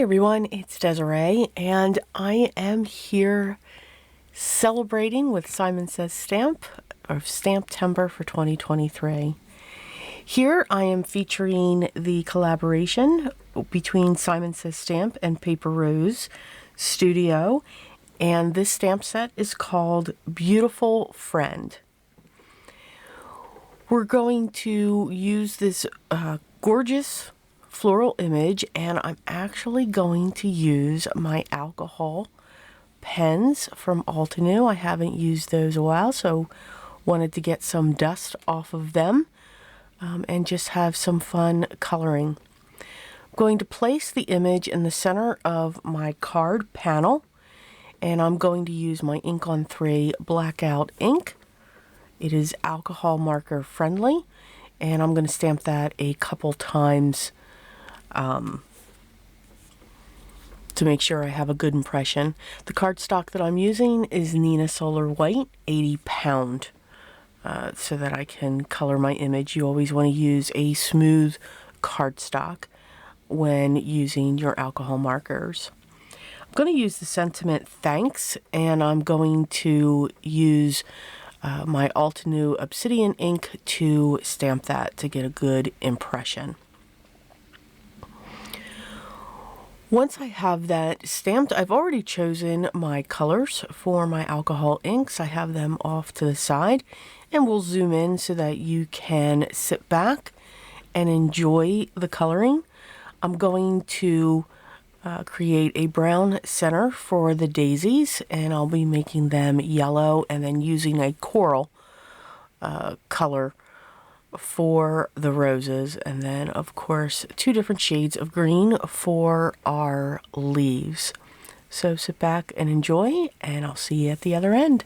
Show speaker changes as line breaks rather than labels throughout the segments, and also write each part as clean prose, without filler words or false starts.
everyone, it's Desiree, and I am here celebrating with Says Stamp for 2023. Here I am featuring the collaboration between Says Stamp and Paper Rose Studio, and this stamp set is called Beautiful Friend. We're going to use this gorgeous floral image, and I'm actually going to use my alcohol pens from Altenew. I haven't used those a while, so wanted to get some dust off of them and just have some fun coloring. I'm going to place the image in the center of my card panel, and I'm going to use my Ink on 3 blackout ink. It is alcohol marker friendly, and I'm going to stamp that a couple times to make sure I have a good impression. The cardstock that I'm using is Nina Solar White 80 pound, so that I can color my image. You always want to use a smooth cardstock when using your alcohol markers. I'm going to use the sentiment thanks, and I'm going to use my Altenew Obsidian ink to stamp that to get a good impression. Once I have that stamped, I've already chosen my colors for my alcohol inks. I have them off to the side, and we'll zoom in so that you can sit back and enjoy the coloring. I'm going to create a brown center for the daisies, and I'll be making them yellow and then using a coral color for the roses, and then of course 2 different shades of green for our leaves. So sit back and enjoy, and I'll see you at the other end.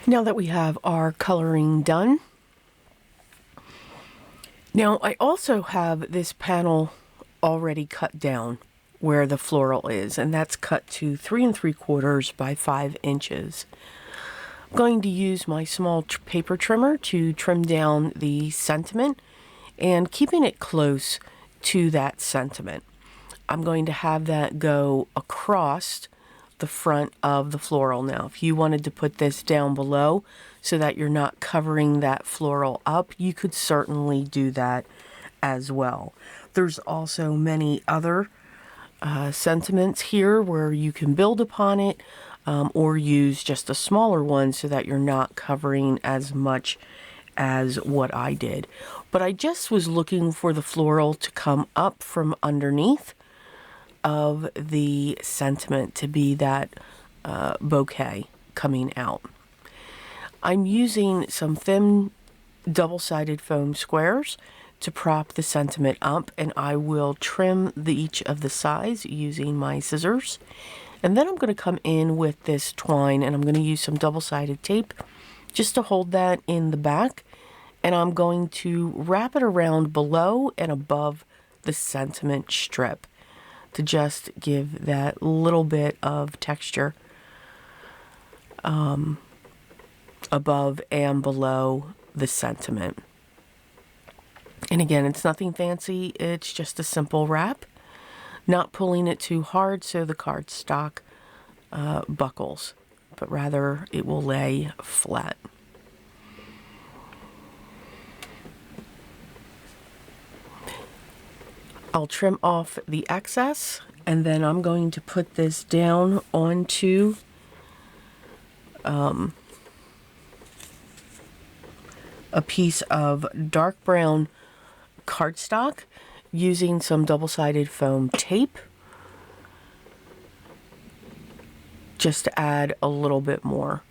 Now that we have our coloring done, now I also have this panel already cut down where the floral is, and that's cut to 3 3/4 by 5 inches. I'm going to use my small paper trimmer to trim down the sentiment and keeping it close to that sentiment. I'm going to have that go across the front of the floral. Now, if you wanted to put this down below so that you're not covering that floral up, you could certainly do that as well. There's also many other sentiments here where you can build upon it, or use just a smaller one so that you're not covering as much as what I did. But I just was looking for the floral to come up from underneath of the sentiment to be that bouquet coming out. I'm using some thin double-sided foam squares to prop the sentiment up, and I will trim each of the sides using my scissors. And then I'm going to come in with this twine, and I'm going to use some double-sided tape just to hold that in the back, and I'm going to wrap it around below and above the sentiment strip to just give that little bit of texture above and below the sentiment. And again, it's nothing fancy, it's just a simple wrap, not pulling it too hard so the cardstock buckles, but rather it will lay flat. I'll trim off the excess, and then I'm going to put this down onto a piece of dark brown cardstock using some double-sided foam tape just to add a little bit more.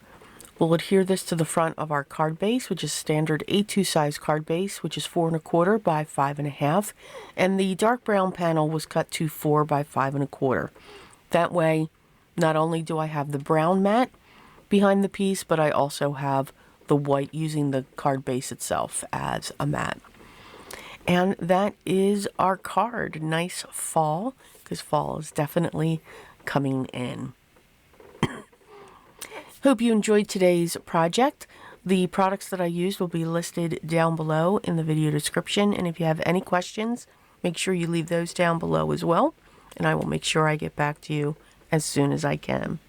We'll adhere this to the front of our card base, which is standard A2 size card base, which is 4 1/4 by 5 1/2, and the dark brown panel was cut to 4 by 5 1/4. That way, not only do I have the brown mat behind the piece, but I also have the white using the card base itself as a mat. And that is our card. Nice fall, because fall is definitely coming in. Hope you enjoyed today's project. The products that I used will be listed down below in the video description, and if you have any questions, make sure you leave those down below as well, and I will make sure I get back to you as soon as I can.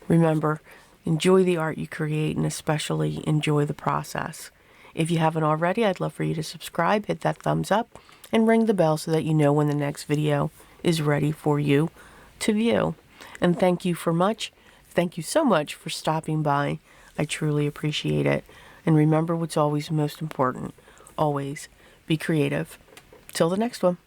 Remember, enjoy the art you create, and especially enjoy the process. If you haven't already, I'd love for you to subscribe, hit that thumbs up, and ring the bell so that you know when the next video is ready for you to view. And thank you so much for stopping by. I truly appreciate it. And remember what's always most important. Always be creative. Till the next one.